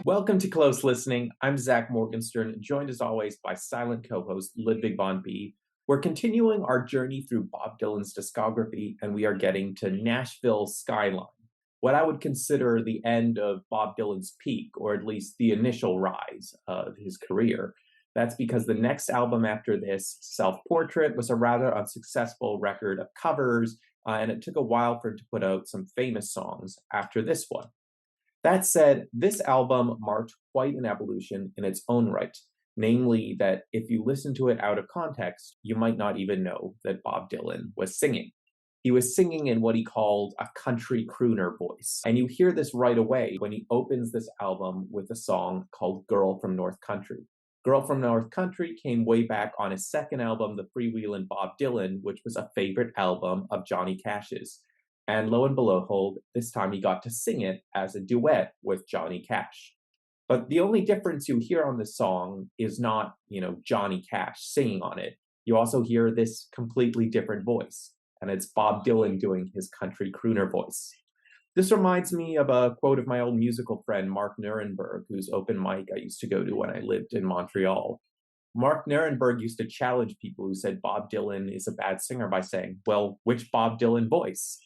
Welcome to Close Listening. I'm Zach Morgenstern, joined as always by silent co-host Ludwig von B. We're continuing our journey through Bob Dylan's discography, and we are getting to Nashville Skyline, what I would consider the end of Bob Dylan's peak, or at least the initial rise of his career. That's because the next album after this, Self-Portrait, was a rather unsuccessful record of covers, and it took a while for him to put out some famous songs after this one. That said, this album marked quite an evolution in its own right, namely that if you listen to it out of context, you might not even know that Bob Dylan was singing. He was singing in what he called a country crooner voice. And you hear this right away when he opens this album with a song called Girl from North Country. Girl from North Country came way back on his second album, The Freewheelin' Bob Dylan, which was a favorite album of Johnny Cash's. And lo and behold, this time he got to sing it as a duet with Johnny Cash. But the only difference you hear on this song is not, Johnny Cash singing on it. You also hear this completely different voice, and it's Bob Dylan doing his country crooner voice. This reminds me of a quote of my old musical friend, Mark Nuremberg, whose open mic I used to go to when I lived in Montreal. Mark Nuremberg used to challenge people who said Bob Dylan is a bad singer by saying, well, which Bob Dylan voice?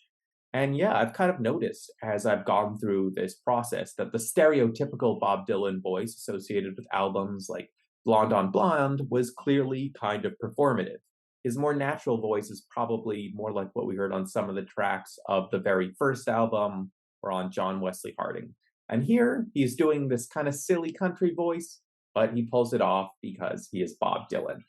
And yeah, I've kind of noticed as I've gone through this process that the stereotypical Bob Dylan voice associated with albums like Blonde on Blonde was clearly kind of performative. His more natural voice is probably more like what we heard on some of the tracks of the very first album or on John Wesley Harding. And here he's doing this kind of silly country voice, but he pulls it off because he is Bob Dylan.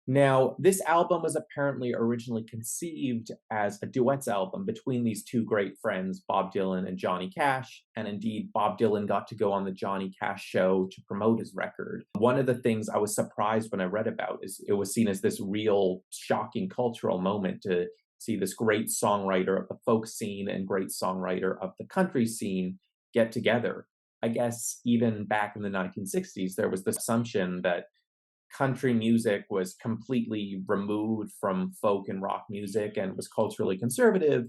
Now, this album was apparently originally conceived as a duets album between these two great friends, Bob Dylan and Johnny Cash, and indeed, Bob Dylan got to go on the Johnny Cash show to promote his record. One of the things I was surprised when I read about is it was seen as this real shocking cultural moment to see this great songwriter of the folk scene and great songwriter of the country scene get together. I guess even back in the 1960s, there was the assumption that country music was completely removed from folk and rock music and was culturally conservative,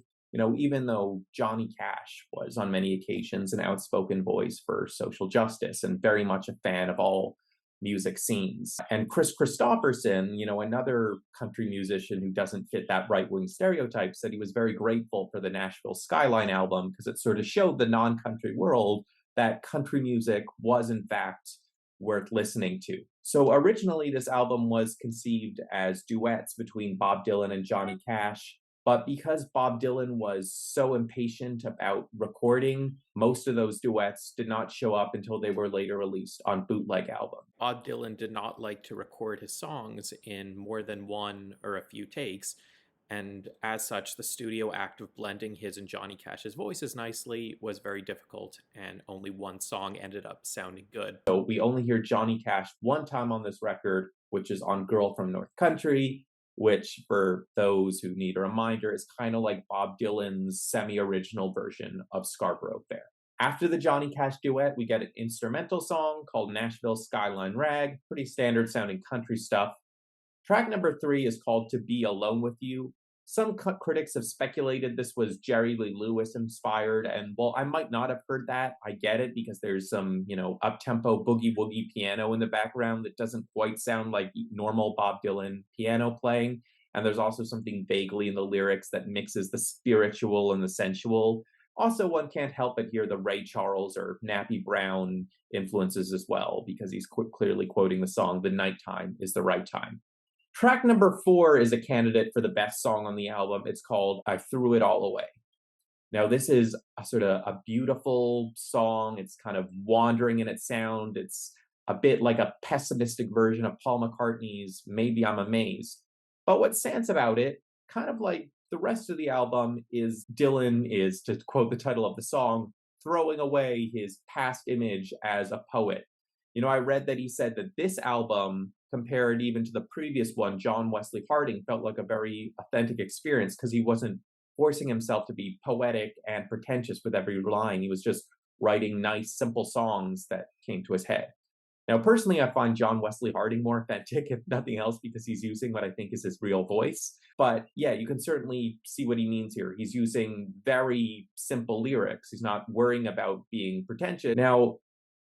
even though Johnny Cash was on many occasions an outspoken voice for social justice and very much a fan of all music scenes. And Chris Christopherson, another country musician who doesn't fit that right-wing stereotype, said he was very grateful for the Nashville Skyline album because it sort of showed the non-country world that country music was in fact worth listening to. So originally, this album was conceived as duets between Bob Dylan and Johnny Cash, but because Bob Dylan was so impatient about recording, most of those duets did not show up until they were later released on bootleg albums. Bob Dylan did not like to record his songs in more than one or a few takes, and as such, the studio act of blending his and Johnny Cash's voices nicely was very difficult, and only one song ended up sounding good. So we only hear Johnny Cash one time on this record, which is on Girl from North Country, which, for those who need a reminder, is kind of like Bob Dylan's semi-original version of Scarborough Fair. After the Johnny Cash duet, we get an instrumental song called Nashville Skyline Rag, pretty standard sounding country stuff. Track number 3 is called To Be Alone With You. Some critics have speculated this was Jerry Lee Lewis inspired, and while I might not have heard that, I get it because there's some, up-tempo boogie-woogie piano in the background that doesn't quite sound like normal Bob Dylan piano playing, and there's also something vaguely in the lyrics that mixes the spiritual and the sensual. Also, one can't help but hear the Ray Charles or Nappy Brown influences as well, because he's clearly quoting the song, The Nighttime is the Right Time. Track number 4 is a candidate for the best song on the album. It's called I Threw It All Away. Now, this is a sort of a beautiful song. It's kind of wandering in its sound. It's a bit like a pessimistic version of Paul McCartney's Maybe I'm Amazed. But what stands about it, kind of like the rest of the album, is Dylan is, to quote the title of the song, throwing away his past image as a poet. I read that he said that this album, compared even to the previous one, John Wesley Harding, felt like a very authentic experience because he wasn't forcing himself to be poetic and pretentious with every line. He was just writing nice, simple songs that came to his head. Now, personally, I find John Wesley Harding more authentic, if nothing else, because he's using what I think is his real voice. But yeah, you can certainly see what he means here. He's using very simple lyrics. He's not worrying about being pretentious. Now,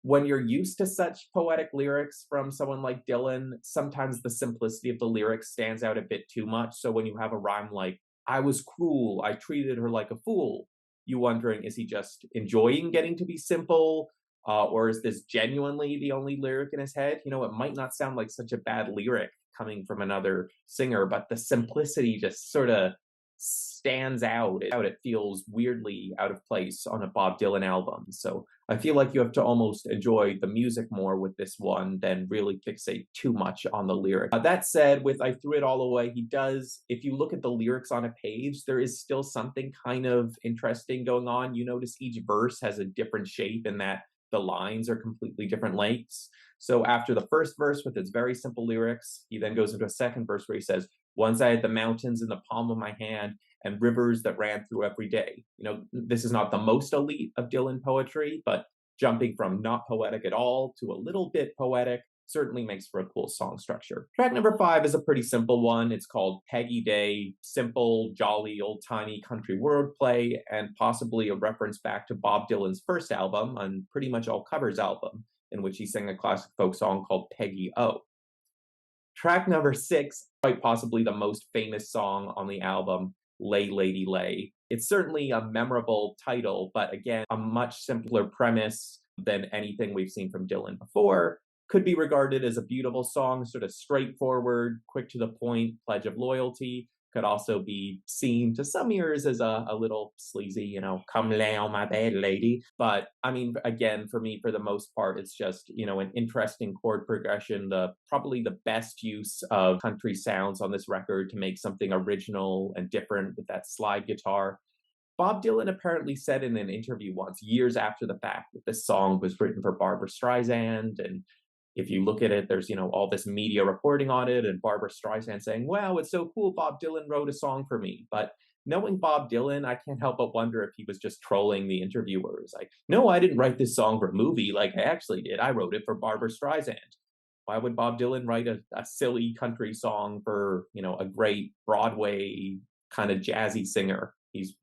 when you're used to such poetic lyrics from someone like Dylan, sometimes the simplicity of the lyrics stands out a bit too much. So when you have a rhyme like, I was cruel, I treated her like a fool, you wondering, is he just enjoying getting to be simple? Or is this genuinely the only lyric in his head? It might not sound like such a bad lyric coming from another singer, but the simplicity just sort of stands out. It feels weirdly out of place on a Bob Dylan album. So I feel like you have to almost enjoy the music more with this one than really fixate too much on the lyric. That said, with I Threw It All Away, he does, if you look at the lyrics on a page, there is still something kind of interesting going on. You notice each verse has a different shape in that the lines are completely different lengths. So after the first verse with its very simple lyrics, he then goes into a second verse where he says, once I had the mountains in the palm of my hand and rivers that ran through every day. This is not the most elite of Dylan poetry, but jumping from not poetic at all to a little bit poetic certainly makes for a cool song structure. Track number 5 is a pretty simple one. It's called Peggy Day, simple, jolly, old-timey country wordplay, and possibly a reference back to Bob Dylan's first album, and pretty much all covers album, in which he sang a classic folk song called Peggy O. Track number 6, quite possibly the most famous song on the album, Lay Lady Lay. It's certainly a memorable title, but again, a much simpler premise than anything we've seen from Dylan before. Could be regarded as a beautiful song, sort of straightforward, quick to the point, pledge of loyalty. Could also be seen to some ears as a little sleazy, come lay on my bed, lady. But I mean, again, for me, for the most part, it's just, an interesting chord progression, probably the best use of country sounds on this record to make something original and different with that slide guitar. Bob Dylan apparently said in an interview once, years after the fact, that this song was written for Barbra Streisand. And if you look at it, there's, all this media reporting on it and Barbra Streisand saying, wow, it's so cool, Bob Dylan wrote a song for me. But knowing Bob Dylan, I can't help but wonder if he was just trolling the interviewers. Like, no, I didn't write this song for a movie like I actually did. I wrote it for Barbra Streisand. Why would Bob Dylan write a silly country song for, a great Broadway kind of jazzy singer?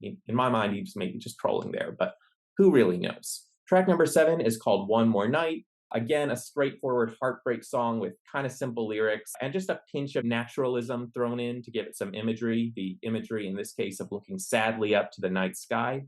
In my mind, he's maybe just trolling there, but who really knows? Track number 7 is called One More Night. Again, a straightforward heartbreak song with kind of simple lyrics and just a pinch of naturalism thrown in to give it some imagery. The imagery in this case of looking sadly up to the night sky.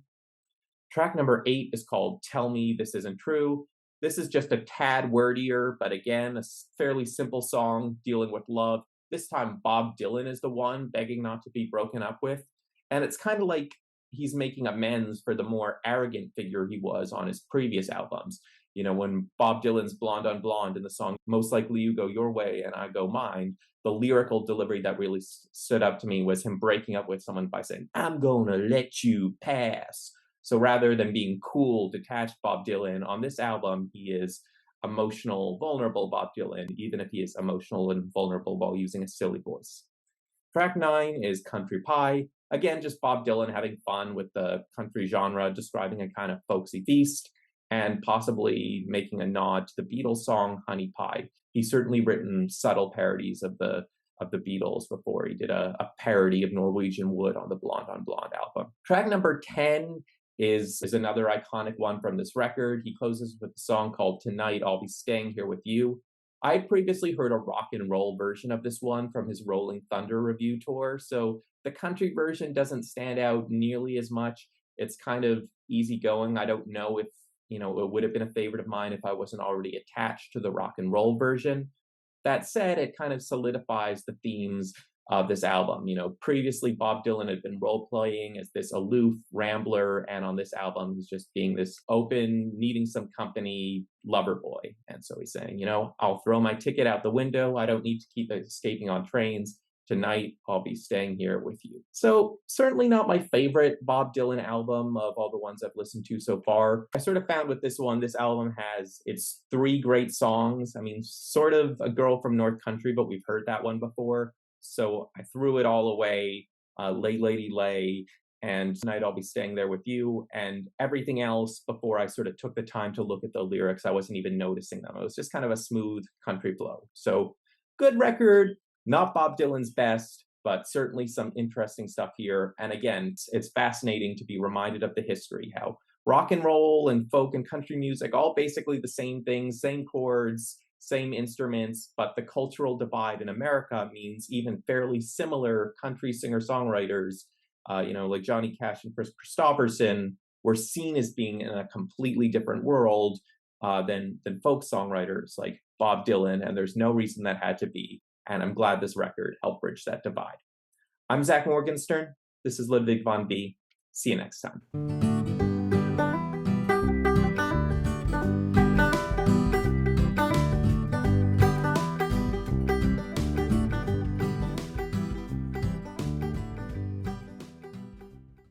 Track number 8 is called Tell Me This Isn't True. This is just a tad wordier, but again, a fairly simple song dealing with love. This time, Bob Dylan is the one begging not to be broken up with. And it's kind of like he's making amends for the more arrogant figure he was on his previous albums. When Bob Dylan's Blonde on Blonde in the song Most Likely You Go Your Way and I Go Mine, the lyrical delivery that really stood up to me was him breaking up with someone by saying, I'm gonna let you pass. So rather than being cool, detached Bob Dylan, on this album, he is emotional, vulnerable Bob Dylan, even if he is emotional and vulnerable while using a silly voice. Track 9 is Country Pie. Again, just Bob Dylan having fun with the country genre, describing a kind of folksy feast, and possibly making a nod to the Beatles song Honey Pie. He's certainly written subtle parodies of the Beatles before. He did a parody of Norwegian Wood on the Blonde on Blonde album. Track number 10 is another iconic one from this record. He closes with a song called Tonight I'll Be Staying Here With You. I previously heard a rock and roll version of this one from his Rolling Thunder review tour, so the country version doesn't stand out nearly as much. It's kind of easygoing. I don't know if, it would have been a favorite of mine if I wasn't already attached to the rock and roll version. That said, it kind of solidifies the themes of this album. Previously Bob Dylan had been role-playing as this aloof rambler, and on this album he's just being this open, needing some company lover boy. And so he's saying, I'll throw my ticket out the window. I don't need to keep escaping on trains. Tonight, I'll be staying here with you. So certainly not my favorite Bob Dylan album of all the ones I've listened to so far. I sort of found with this one, this album has its 3 great songs. I mean, sort of A Girl from North Country, but we've heard that one before. So I threw it all away, Lay Lady Lay, and Tonight I'll Be Staying There With You, and everything else before I sort of took the time to look at the lyrics. I wasn't even noticing them. It was just kind of a smooth country flow. So good record. Not Bob Dylan's best, but certainly some interesting stuff here. And again, it's fascinating to be reminded of the history, how rock and roll and folk and country music, all basically the same things, same chords, same instruments, but the cultural divide in America means even fairly similar country singer-songwriters, like Johnny Cash and Chris Christopherson, were seen as being in a completely different world than folk songwriters like Bob Dylan, and there's no reason that had to be. And I'm glad this record helped bridge that divide. I'm Zach Morgenstern. This is Ludwig von B. See you next time.